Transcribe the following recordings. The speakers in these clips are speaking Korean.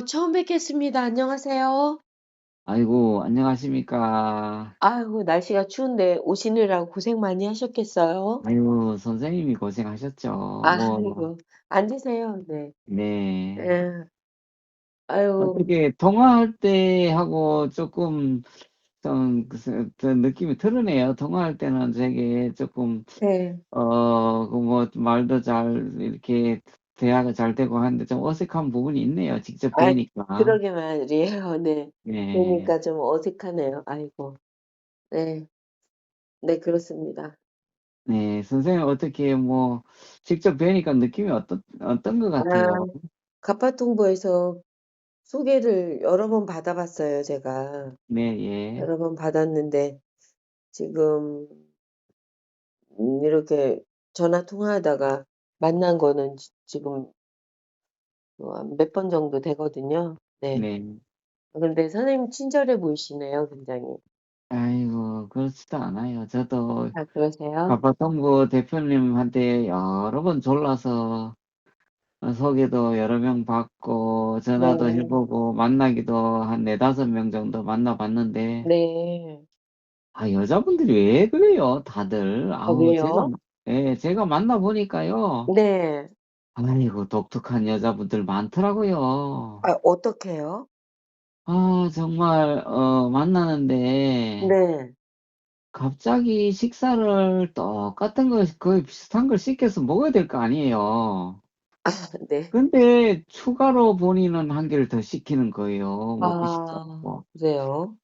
처음 뵙겠습니다. 안녕하세요. 아이고, 안녕하십니까. 아이고, 날씨가 추운데 오시느라고 고생 많이 하셨겠어요? 아유, 선생님이 고생하셨죠. 뭐, 아이고, 앉으세요. 네. 네. 예. 아유, 어떻게, 통화할 때 하고 조금, 좀 느낌이 다르네요. 통화할 때는 되게 조금, 네. 말도 잘, 이렇게, 대화가 잘 되고 하는데 좀 어색한 부분이 있네요. 직접 아, 뵈니까. 그러게 말이에요. 네. 네. 그러니까 좀 어색하네요. 아이고. 네. 네, 그렇습니다. 네. 선생님 어떻게, 직접 뵈니까 느낌이 어떤 것 아, 같아요? 가파통보에서 소개를 여러 번 받아봤어요, 제가. 네, 예. 여러 번 받았는데, 지금 이렇게 전화 통화하다가 만난 거는 지금 몇 번 정도 되거든요. 네. 네. 근데 선생님 친절해 보이시네요, 굉장히. 아이고, 그렇지도 않아요. 저도 아, 그러세요? 가파통고 대표님한테 여러 번 졸라서 소개도 여러 명 받고 전화도 네. 해보고 만나기도 한 네다섯 명 정도 만나봤는데, 네. 여자분들이 왜 그래요, 다들? 아, 왜요? 제가 만나보니까요. 네. 아이고, 독특한 여자분들 많더라고요. 아, 어떡해요? 정말, 만나는데, 네. 갑자기 식사를 똑같은 거, 거의 비슷한 걸 시켜서 먹어야 될 거 아니에요. 아, 네. 근데 추가로 본인은 한 개를 더 시키는 거예요. 먹고 아, 싶다고. 그래요?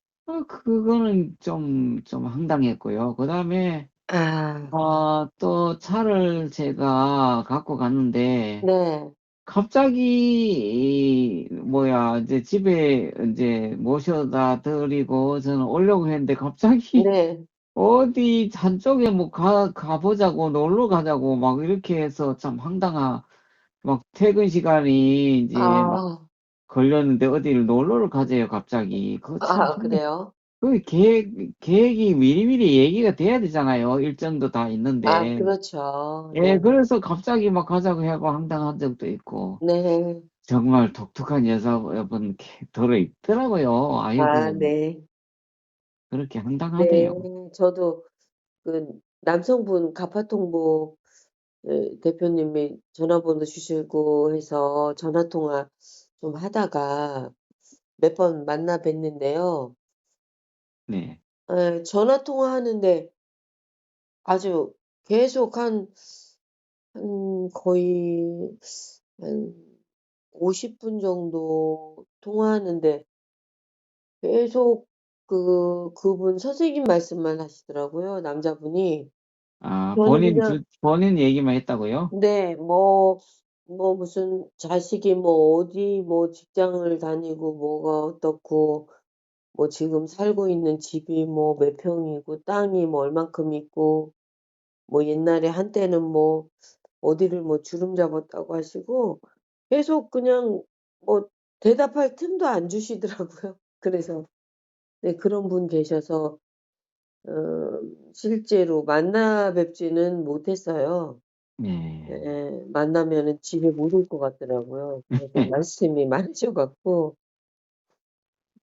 그거는 좀 황당했고요. 그 다음에, 아, 또 차를 제가 갖고 갔는데, 네. 갑자기, 이제 집에 이제 모셔다 드리고 저는 오려고 했는데 갑자기 네. 어디 한쪽에 가보자고, 놀러 가자고, 막 이렇게 해서 참 막 퇴근 시간이 이제 막 아, 걸렸는데 어디를 놀러를 가재요, 갑자기. 그거 참, 아, 그래요? 계획이 미리미리 얘기가 돼야 되잖아요. 일정도 다 아, 있는데. 그렇죠. 네. 예, 그래서 갑자기 막 가자고 해고 황당한 적도 있고. 네. 정말 독특한 여자분 들어 있더라고요. 아, 아이고, 네. 그렇게 네. 황당하대요. 저도 그 남성분 가파통보 대표님이 전화번호 주시고 해서 전화 통화 좀 하다가 몇 번 만나 뵀는데요. 네, 전화 통화하는데 아주 계속 한 거의 한 50분 정도 통화하는데 계속 그분 선생님 말씀만 하시더라고요, 남자분이. 저는 그냥 본인 얘기만 했다고요? 네. 무슨 자식이 어디 직장을 다니고 뭐가 어떻고 지금 살고 있는 집이 몇 평이고 땅이 얼만큼 있고 옛날에 한때는 어디를 주름 잡았다고 하시고 계속 그냥 뭐 대답할 틈도 안 주시더라고요. 그래서 네, 그런 분 계셔서 어 실제로 만나 뵙지는 못했어요. 네. 예. 만나면은 집에 못 올 것 같더라고요. 그래서 말씀이 많으셔 갖고.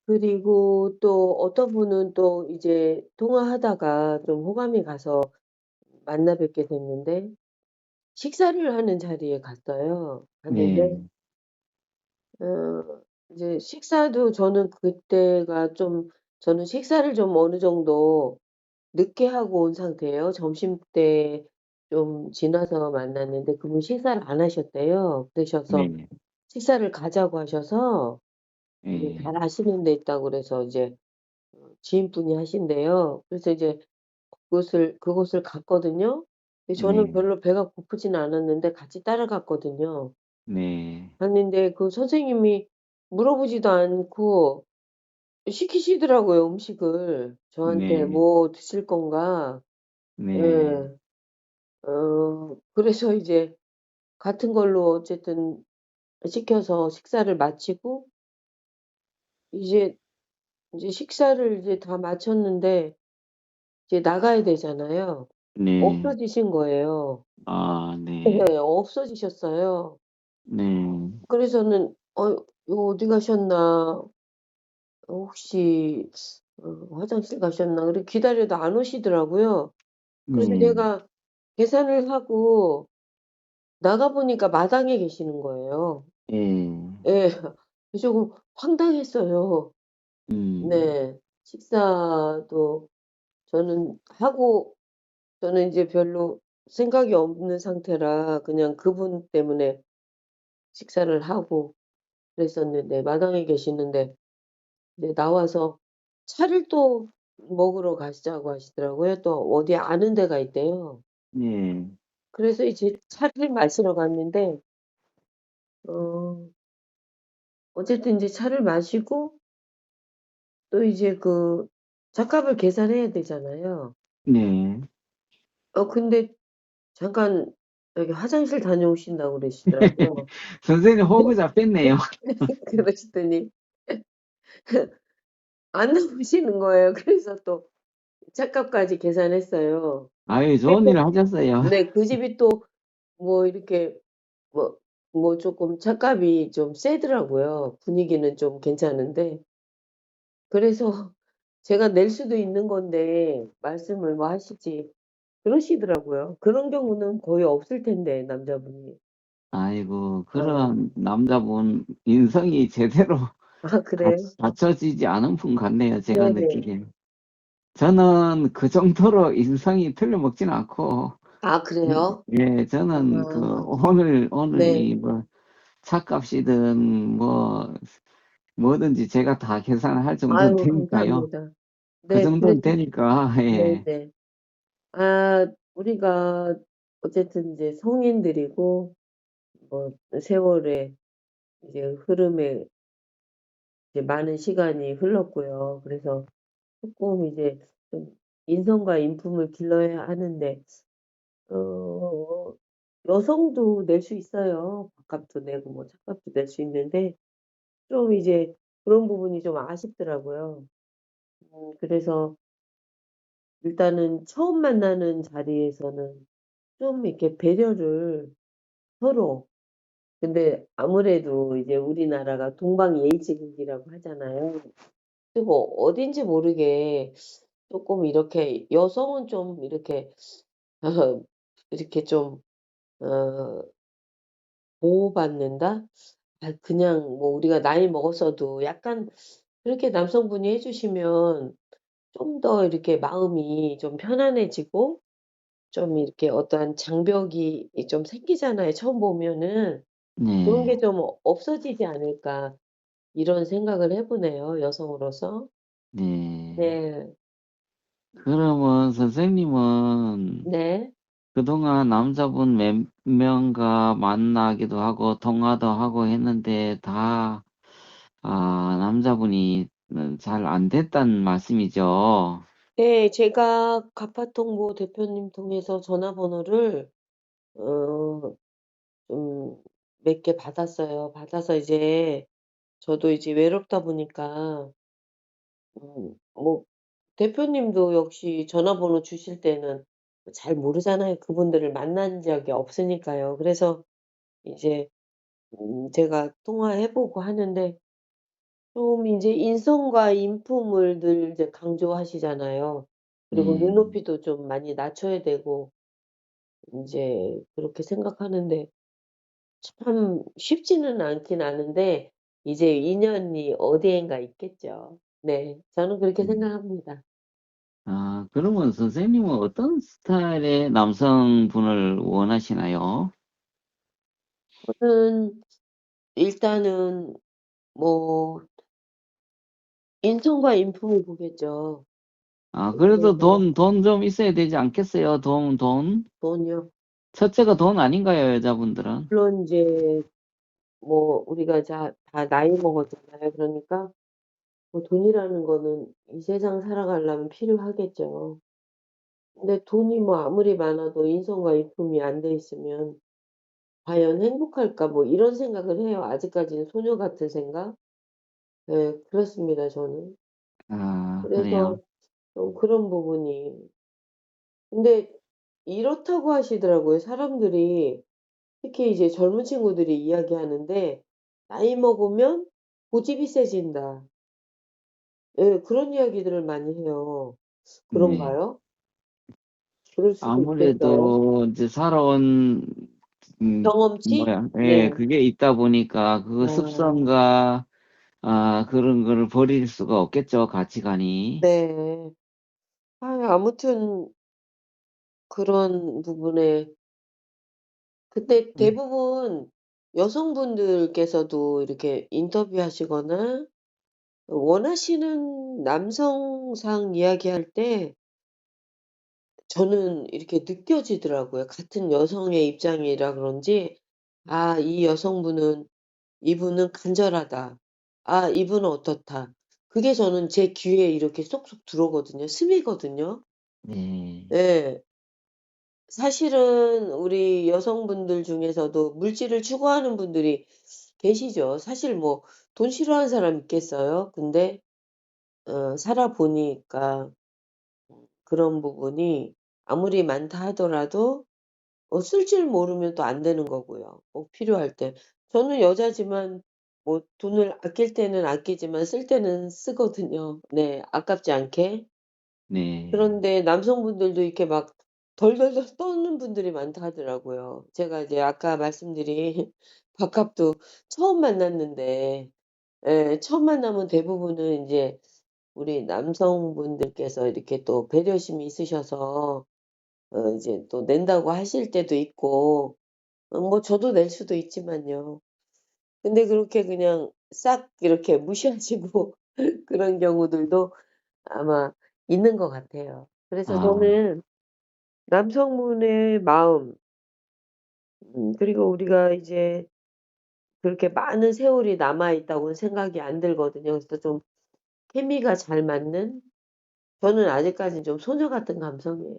그리고 또 어떤 분은 또 이제 통화하다가 좀 호감이 가서 만나 뵙게 됐는데 식사를 하는 자리에 갔어요. 갔는데 네, 이제 식사도 저는 식사를 좀 어느 정도 늦게 하고 온 상태예요. 점심때 좀 지나서 만났는데 그분 식사를 안 하셨대요. 그러셔서 네, 식사를 가자고 하셔서 이제 네, 잘 아시는 데 있다고 그래서 이제 지인분이 하신대요. 그래서 이제 그곳을 갔거든요. 근데 저는 네, 별로 배가 고프지는 않았는데 같이 따라갔거든요. 네, 갔는데 그 선생님이 물어보지도 않고 시키시더라고요, 음식을. 저한테 네, "뭐 드실 건가?" 네, 예. 그래서 이제 같은 걸로 어쨌든 시켜서 식사를 마치고 이제 식사를 이제 다 마쳤는데 이제 나가야 되잖아요. 네, 없어지신 거예요. 네, 네. 없어지셨어요. 네, 그래서는 어디 가셨나? 혹시 화장실 가셨나?" 그래 기다려도 안 오시더라고요. 그래서 네. 제가 계산을 하고 나가 보니까 마당에 계시는 거예요. 예. 예. 조금 황당했어요. 음. 네. 식사도 저는 하고 저는 이제 별로 생각이 없는 상태라 그냥 그분 때문에 식사를 하고 그랬었는데 마당에 계시는데 이제 나와서 차를 또 먹으러 가시자고 하시더라고요. 또 어디 아는 데가 있대요. 네. 그래서 이제 차를 마시러 갔는데 어 어쨌든 인제 차를 마시고 또 이제 그 잣값을 계산해야 되잖아요. 네. 근데 잠깐 여기 화장실 다녀오신다고 그러시더라고요. 선생님 호구 잡혔네요. 그러시더니 안 나오시는 거예요. 그래서 또 찻값까지 계산했어요. 아유, 좋은 그리고 일을 하셨어요. 네 그 집이 또 뭐 이렇게 뭐 쪼끔 찻값이 좀 세더라고요. 분위기는 좀 괜찮은데. 그래서 제가 낼 수도 있는 건데 말씀을 뭐 하시지 그러시더라고요. 그런 경우는 거의 없을 텐데 남자분이. 아이고, 아. 그런 남자분 인성이 제대로 아 그래요? 갖춰지지 않은 분 같네요, 제가 네네. 느끼기엔. 저는 그 정도로 인성이 틀려먹지는 않고, 아 그래요? 예, 저는 아 오늘 네. 이 뭐 차값이든 뭐든지 제가 다 계산을 할 정도는 아이고 되니까요. 감사합니다. 그 네 정도는 그래도 되니까, 예. 네네. 우리가 어쨌든 이제 성인들이고 뭐 세월의 이제 흐름에 이제 많은 시간이 흘렀고요. 그래서 쪼끔 이제 좀 인성과 인품을 길러야 하는데 어 여성도 낼 수 있어요. 밥값도 내고 뭐 차값도 낼 수 있는데 좀 이제 그런 부분이 좀 아쉽더라고요. 그래서 일단은 처음 만나는 자리에서는 좀 이렇게 배려를 서로 근데 아무래도 이제 우리나라가 동방예의지국이라고 하잖아요. 그리고 어딘지 모르게 쪼끔 이렇게 여성은 좀 이렇게 어 이렇게 좀 어 보호받는다? 그냥 뭐 우리가 나이 먹었어도 약간 그렇게 남성분이 해 주시면 좀 더 이렇게 마음이 좀 편안해지고 좀 이렇게 어떠한 장벽이 좀 생기잖아요, 처음 보면은. 그런 게 네. 좀 없어지지 않을까 이런 생각을 해 보네요, 여성으로서. 네. 네. 그러면 선생님은 네. 그동안 남자분 몇 명과 만나기도 하고 통화도 하고 했는데 다 남자분이 잘 안 됐다는 말씀이죠? 네. 제가 가파통보 대표님 통해서 전화번호를 어 좀 몇 개 받았어요. 받아서 이제 저도 이제 외롭다 보니까 뭐 대표님도 역시 전화번호 주실 때는 잘 모르잖아요. 그분들을 만난 적이 없으니까요. 그래서 이제 제가 통화해 보고 하는데 좀 인제 인성과 인품을 늘 이제 강조하시잖아요. 그리고 네. 눈높이도 좀 많이 낮춰야 되고 인제 그렇게 생각하는데 참 쉽지는 않긴 않은데 이제 인연이 어디엔가 있겠죠. 네. 저는 그렇게 음. 생각합니다. 그러면 선생님은 어떤 스타일의 남성분을 원하시나요? 저는 일단은 뭐 인성과 인품을 보겠죠. 그래도 그래서 돈 좀 있어야 되지 않겠어요? 돈? 돈이요. 첫째가 돈 아닌가요, 여자분들은? 물론 인제 뭐 우리가 다 나이 먹었잖아요. 그러니까 뭐 돈이라는 거는 이 세상 살아가려면 필요하겠죠. 근데 돈이 뭐 아무리 많아도 인성과 인품이 안 돼 있으면 '과연 행복할까?' 뭐 이런 생각을 해요. 아직까지는 소녀 같은 생각? 네 그렇습니다 저는. 그래요. 그래서 좀 그런 부분이 근데 이렇다고 하시더라고요. 사람들이 특히 이제 젊은 친구들이 이야기하는데 나이 먹으면 고집이 세진다. 예, 그런 이야기들을 많이 해요. 네. 그런가요? 그럴 수도 있겠어요. 아무래도 이제 살아온 경험치? 뭐야, 예, 네. 그게 있다 보니까 그 아, 습성과 그런 거를 버릴 수가 없겠죠, 가치관이. 네. 아무튼 그런 부분에 근데 음. 대부분 여성분들께서도 이렇게 인터뷰하시거나 원하시는 남성상 이야기할 때 저는 이렇게 느껴지더라고요. 같은 여성의 입장이라 그런지 '아 이 여성분은 이분은 간절하다. 아 이분은 어떻다.' 그게 저는 제 귀에 이렇게 쏙쏙 들어오거든요. 스미거든요. 네. 예. 사실은 우리 여성분들 중에서도 물질을 추구하는 분들이 계시죠. 사실 뭐 돈 싫어하는 사람 있겠어요? 근데 살아 보니까 그런 부분이 아무리 많다 하더라도 쓸 줄 모르면 또 안 되는 거고요. 꼭 필요할 때. 저는 여자지만 뭐 돈을 아낄 때는 아끼지만 쓸 때는 쓰거든요. 네. 아깝지 않게. 네. 그런데 남성분들도 이렇게 막 덜덜덜 떠는 분들이 많다 하더라고요. 제가 이제 아까 말씀드린 밥값도 처음 만났는데 예 처음 만나면 대부분은 인제 우리 남성분들께서 이렇게 또 배려심이 있으셔서 이제 또 낸다고 하실 때도 있고 뭐 저도 낼 수도 있지만요. 근데 그렇게 그냥 싹 이렇게 무시하시고 그런 경우들도 아마 있는 것 같아요. 그래서 아, 저는 남성분의 마음 그리고 우리가 이제 그렇게 많은 세월이 남아 있다고는 생각이 안 들거든요. 그래서 좀 케미가 잘 맞는 저는 아직까지는 좀 소녀 같은 감성이에요.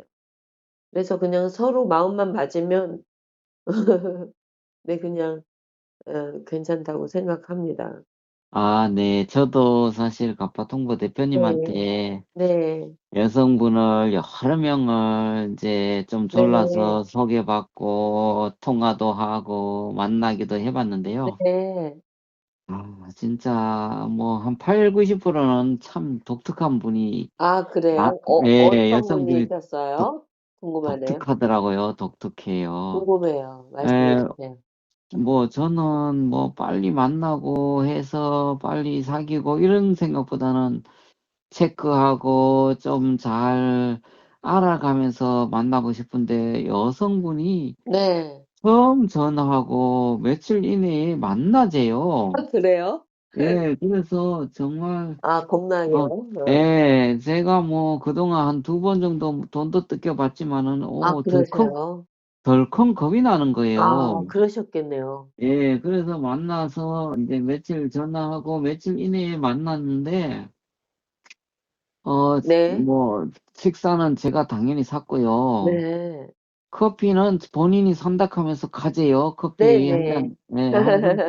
그래서 그냥 서로 마음만 맞으면 네 그냥 괜찮다고 생각합니다. 네. 저도 사실 가파통보 네. 대표님한테 네. 여성분을 여러 명을 이제 좀 네. 졸라서 소개받고 통화도 하고 만나기도 해 봤는데요. 네. 진짜 뭐 한 80~90%는 참 독특한 분이 아 아 그래요? 예. 어떤 여성들이 독 분이셨어요? 궁금하네요. 독특하더라고요. 독특해요. 궁금해요. 말씀해 예. 주세요. 뭐 저는 뭐 빨리 만나고 해서 빨리 사귀고 이런 생각보다는 체크하고 좀 잘 알아가면서 만나고 싶은데 여성분이 네. 처음 전화하고 며칠 이내에 만나재요. 아 그래요? 예. 그래서 정말 아 어 겁나게요? 예. 제가 뭐 그동안 한 2번 정도 돈도 뜯겨 봤지만은 아 그러세요? 덜컥 겁이 나는 거예요. 아 그러셨겠네요. 예. 그래서 만나서 인제 며칠 전화하고 며칠 이내에 만났는데 네. 뭐 식사는 제가 당연히 샀고요. 네. 커피는 본인이 산다고 하면서 가재요. 커피 한 네네. 잔 예 하고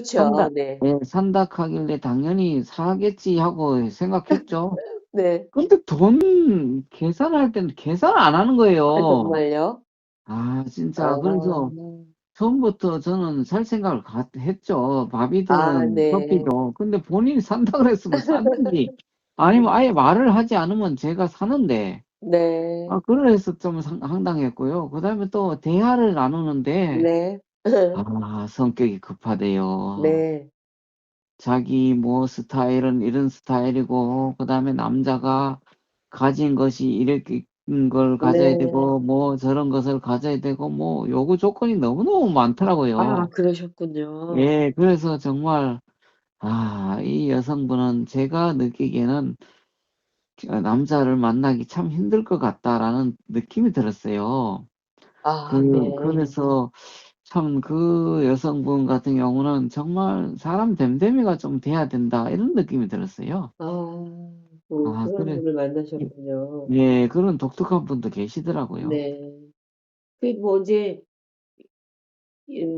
산다 좋죠. 네. 예 산다고 하길래 '당연히 사겠지.' 하고 생각했죠. 네. 근데 돈 계산할 때는 계산을 안 하는 아 거예요. 정말요? 진짜 아. 그래서 처음부터 저는 살 생각을 했죠. 아 밥이든 네. 커피든. 근데 본인이 산다 그랬으면 샀는지 아니면 아예 말을 하지 않으면 제가 사는데 네. 그래서 좀 황당했고요. 그다음에 또 대화를 나누는데 네. 성격이 급하대요. 네. 자기 뭐 스타일은 이런 스타일이고 그다음에 남자가 가진 것이 이렇게 걸 가져야 네. 되고 뭐 저런 것을 가져야 되고 뭐 요구 조건이 너무너무 아 많더라고요. 그러셨군요. 예. 그래서 정말 이 여성분은 제가 느끼기에는 '남자를 만나기 참 힘들 것 같다.'라는 느낌이 들었어요. 아 네. 그래서 참 그 여성분 같은 경우는 '정말 사람 됨됨이가 좀 돼야 된다.' 이런 느낌이 들었어요. 아. 그런 그래 분을 예 만나셨군요. 예 그런 독특한 분도 계시더라고요. 네. 그 뭐 인제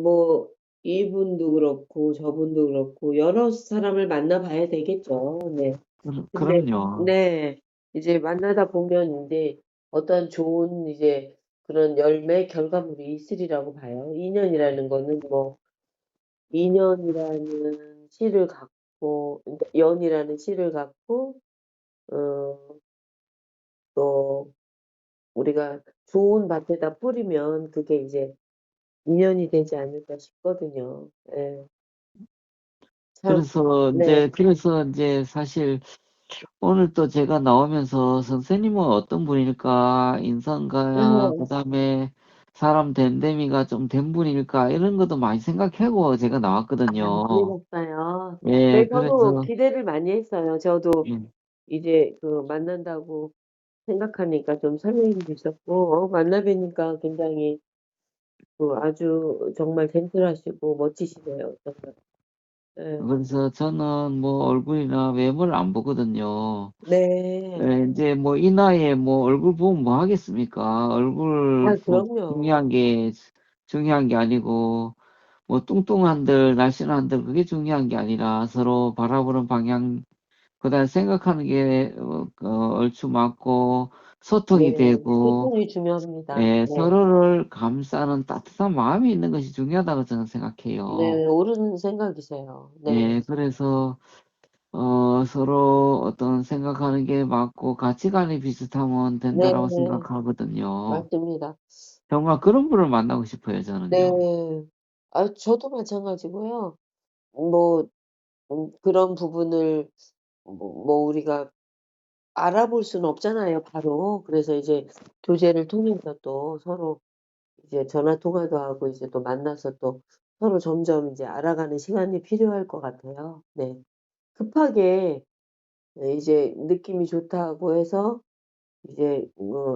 뭐 이분도 그렇고 저분도 그렇고 여러 사람을 만나 봐야 되겠죠. 네. 근데 그럼요. 네. 이제 만나다 보면 인제 어떤 좋은 이제 그런 열매 결과물이 있으리라고 봐요. 인연이라는 거는 뭐 인연이라는 씨를 갖고 갖고, 그러니까 연이라는 씨를 갖고, 어, 또 우리가 좋은 밭에다 뿌리면 그게 이제 인연이 되지 않을까 싶거든요. 예, 참, 네. 그래서 이제 사실 오늘 또 제가 나오면서 선생님은 어떤 분일까, 인성가야, 그 다음에 사람 됨됨이가 좀 된 분일까, 이런 것도 많이 생각하고 제가 나왔거든요. 그러셨어요. 네, 예, 저도 그래서, 기대를 많이 했어요. 저도 예, 이제 그 만난다고 생각하니까 좀 설레임도 있었고, 만나 뵈니까 굉장히 그 아주 정말 젠틀하시고 멋지시네요. 정말. 예. 그래서 저는 뭐 얼굴이나 외모를 안 보거든요. 네. 예, 이제 뭐 이 나이에 뭐 얼굴 보면 뭐 하겠습니까? 얼굴 아, 뭐 그럼요. 중요한 게 아니고, 뭐 뚱뚱한들, 날씬한들, 그게 중요한 게 아니라 서로 바라보는 방향, 그다음에 생각하는 게, 얼추 맞고, 소통이 네. 되고, 소통이 중요합니다. 예, 네. 서로를 감싸는 따뜻한 마음이 있는 것이 중요하다고 저는 생각해요. 네, 옳은 생각이세요. 네. 예, 그래서, 서로 어떤 생각하는 게 맞고 가치관이 비슷하면 네, 된다라고 생각하거든요. 맞습니다. 정말 그런 분을 만나고 싶어요, 네. 저는요. 아, 저도 마찬가지고요. 뭐, 그런 부분을 우리가 알아볼 수는 없잖아요, 바로. 그래서 이제 교제를 통해서 또 서로 이제 전화 통화도 하고 이제 또 만나서 또 서로 점점 이제 알아가는 시간이 필요할 것 같아요. 네. 급하게 이제 느낌이 좋다고 해서 이제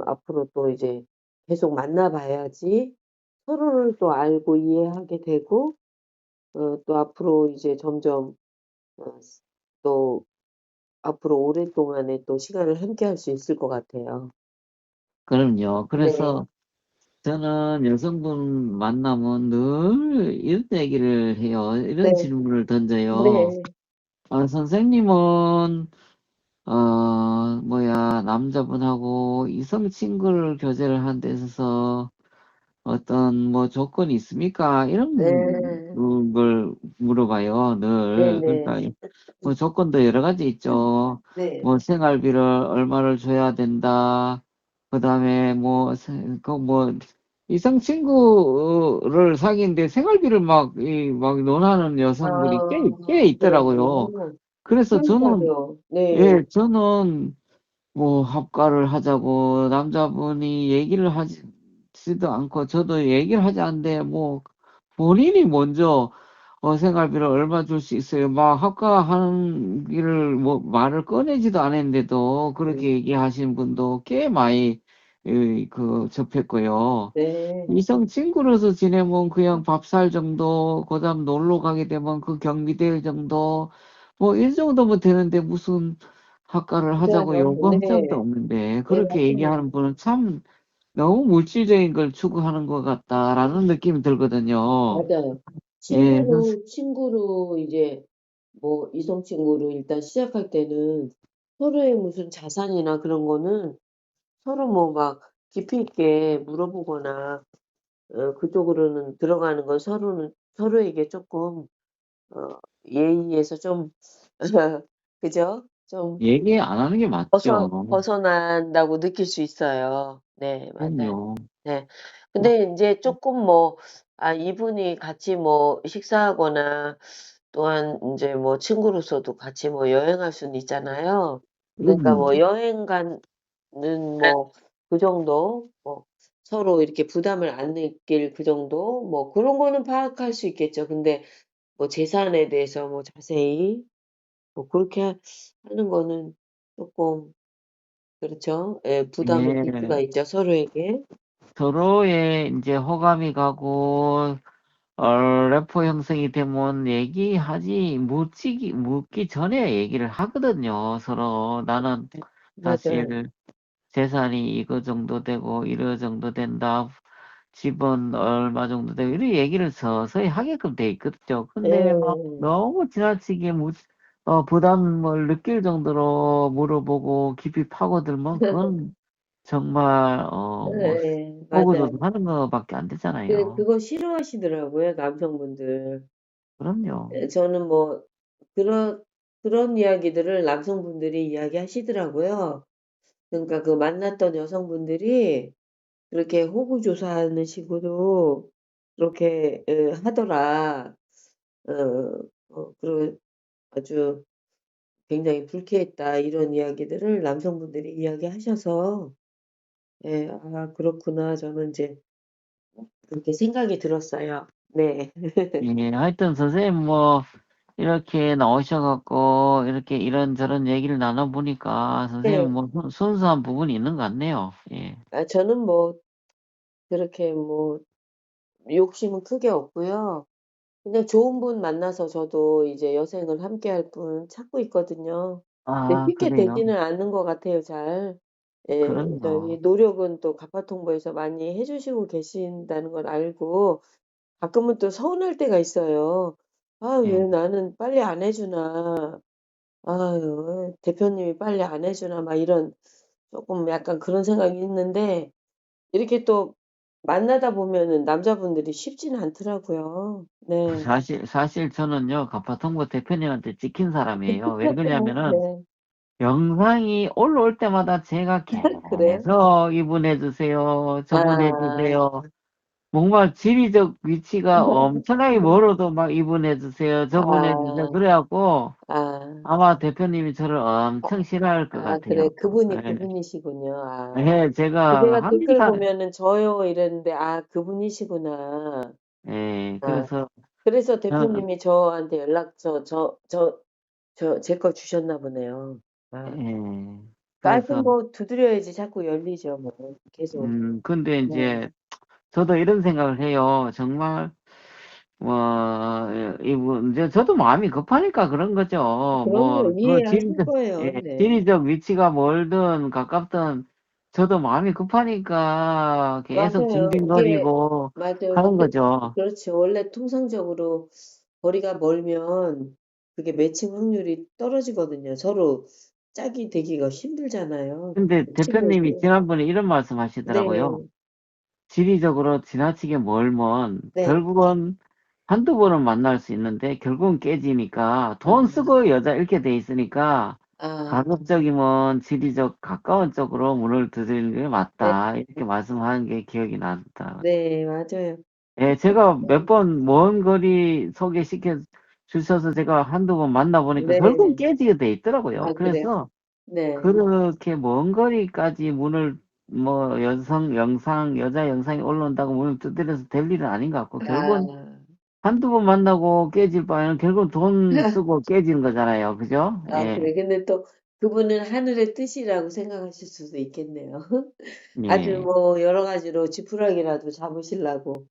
앞으로 또 이제 계속 만나 봐야지 서로를 또 알고 이해하게 되고 또 앞으로 이제 점점 또 앞으로 오랫동안에 또 시간을 함께할 수 있을 것 같아요. 그럼요. 네. 그래서 저는 여성분 만나면 늘 이런 얘기를 해요. 이런 네. 질문을 던져요. 네. 선생님은, 남자분하고 이성 친구를 교제를 하는 데 있어서 어떤 뭐 조건이 있습니까? 이런 네. 걸 물어봐요, 늘. 네네. 그러니까 뭐 조건도 여러 가지 있죠. 네. 뭐 생활비를 얼마를 줘야 된다. 그다음에 뭐 이성 친구를 사귀는데 생활비를 막 논하는 아, 여성분이 꽤 있더라고요. 그럼요. 그래서 그러니까요. 네. 예, 저는 뭐 합가를 하자고 남자분이 얘기를 하지도 않고 저도 얘기를 하지 않는데 뭐 본인이 먼저 생활비를 얼마 줄 수 있어요. 막 합가하는 길을 뭐 말을 꺼내지도 않았는데도 그렇게 음. 얘기하시는 분도 꽤 많이 접했고요. 네. 이성 친구로서 지내면 그냥 밥 살 정도, 그다음 놀러 가게 되면 그 경비 될 정도, 뭐 이 정도면 되는데 무슨 학가를 하자고 맞아요. 요구한 적도 네. 없는데 네, 그렇게 맞습니다. 얘기하는 분은 참 너무 물질적인 걸 추구하는 것 같다라는 느낌이 들거든요. 맞아요. 예, 그래서 친구로 이제 뭐 이성 친구로 일단 시작할 때는 서로의 무슨 자산이나 그런 거는 서로 뭐 막 깊이 있게 물어보거나 그쪽으로는 들어가는 건 서로에게 조금 예의에서 좀 그죠? 좀 얘기 안 하는 게 맞죠. 벗어난다고 느낄 수 있어요. 네, 맞아요. 그럼요. 네. 근데 인제 쪼끔 뭐 이분이 같이 뭐 식사하거나 또한 인제 뭐 친구로서도 같이 뭐 여행할 수는 있잖아요. 그러니까 그럼요. 뭐 여행 가는 뭐 그 정도 뭐 서로 이렇게 부담을 안 느낄 그 정도 뭐 그런 거는 파악할 수 있겠죠. 근데 뭐 재산에 대해서 뭐 자세히 뭐 그렇게 하는 거는 쪼끔 그렇죠. 예, 부담을 줄 예, 수가 있죠, 서로에게. 서로의 이제 호감이 가고 래퍼 형성이 되면 묻기 전에 얘기를 하거든요. 서로 나는 맞아요. 사실 재산이 이거 정도 되고 이러 정도 된다. 집은 얼마 정도 되고 이런 얘기를 서서히 하게끔 돼 있거든요. 근데 막 예. 너무 지나치게 부담을 느낄 정도로 물어보고 깊이 파고들면 그건 정말 예, 오그도 맞아요. 하는 거밖에 안 되잖아요. 그거 싫어하시더라고요, 남성분들. 그럼요. 저는 뭐 그렇 그런 이야기들을 남성분들이 이야기하시더라고요. 그러니까 그 만났던 여성분들이 그렇게 호구조사하는 식으로 그렇게 하더라. 어, 그리고 아주 굉장히 불쾌했다. 이런 이야기들을 남성분들이 이야기하셔서, 예, 아, 그렇구나. 저는 이제 그렇게 생각이 들었어요. 네. 예, 하여튼 선생님 뭐 이렇게 나오셔갖고 이렇게 이런저런 얘기를 나눠보니까 선생님 네. 뭐 순수한 부분이 있는 것 같네요. 예. 아, 저는 뭐 그렇게 뭐 욕심은 크게 없고요. 그냥 좋은 분 만나서 저도 이제 여생을 함께 할 분 찾고 있거든요. 근데 아, 쉽게 그래요. 되지는 않는 것 같아요, 잘. 예, 저희 그럼요. 노력은 또 가파통보에서 많이 해주시고 계신다는 걸 알고 가끔은 또 서운할 때가 있어요. 아, 예. 왜 나는 빨리 안 해주나. 아유, 대표님이 빨리 안 해주나. 막 이런 조금 약간 그런 생각이 있는데 이렇게 또 만나다 보면은 남자분들이 쉽지는 않더라고요. 네. 사실 저는요, 가파통고 대표님한테 찍힌 사람이에요. 왜 그러냐면은, 네. 영상이 올라올 때마다 제가 그래요? 계속 이분해주세요, 아. 저분해주세요. 정말 지리적 위치가 엄청나게 멀어도 막 이분해주세요, 저분해주세요. 아. 그래갖고, 아. 아마 대표님이 저를 엄청 싫어할 것 아, 그래. 같아요. 그분이 예, 그분이시군요. 아. 예, 제가 제가 댓글 항상, 보면은 저요 이랬는데 아, 그분이시구나. 예, 아. 그래서, 그래서 저, 대표님이 저한테 연락처 제 거 주셨나 보네요. 아. 예, 까짓 그래서, 뭐 두드려야지 자꾸 열리죠, 뭐. 계속. 근데 네. 이제, 저도 이런 생각을 해요. 정말, 이제 저도 마음이 급하니까 그런 거죠. 그럼요. 이해하실 거예요. 네. 지리적 위치가 멀든 가깝든 저도 마음이 급하니까 계속 맞아요. 이게 징징거리고 맞아요. 하는 거죠. 그렇죠. 원래 통상적으로 거리가 멀면 그게 매칭 확률이 떨어지거든요. 서로 짝이 되기가 힘들잖아요. 근데 대표님이 친해도. 지난번에 이런 말씀 하시더라고요. 네. 지리적으로 지나치게 멀면 네. 결국은 한두 번은 만날 수 있는데 결국은 깨지니까 아. 돈 쓰고 여자 잃게 돼 있으니까 아. 가급적이면 지리적 가까운 쪽으로 문을 두드리는 게 네. 맞다. 이렇게 말씀하는 게 기억이 난다. 네. 맞아요. 예, 제가 몇 번 먼 거리 소개시켜 주셔서 제가 한두 번 만나보니까 결국은 네네. 깨지게 돼 있더라고요. 아, 그래요? 그래서 네. 그렇게 먼 거리까지 문을 뭐 여자 영상이 올라온다고 문을 두드려서 될 일은 아닌 것 같고 결국은 아. 한두 번 만나고 깨질 바에는 결국은 돈 쓰고 깨지는 거잖아요. 그죠? 아, 예. 그래. 근데 또 그분은 하늘의 뜻이라고 생각하실 수도 있겠네요. 아주 예. 뭐 여러 가지로 지푸라기라도 잡으시려고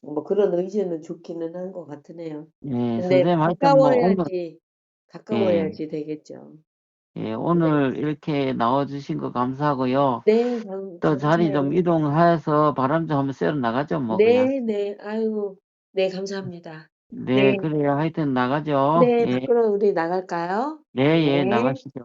뭐 그런 의지는 좋기는 한 것 같으네요. 예, 근데 선생님 하여튼 뭐 오늘 예, 가까워야지 되겠죠. 예, 네. 오늘 이렇게 나와주신 거 감사하고요. 네, 또 자리 좀 감사해요. 이동해서 바람 좀 한번 쐬러 나가죠, 뭐 그냥. 네, 네. 아유, 네, 감사합니다. 네, 네, 그래요. 하여튼 나가죠. 네, 예, 밖으로 우리 나갈까요? 네, 예, 네. 나가시죠.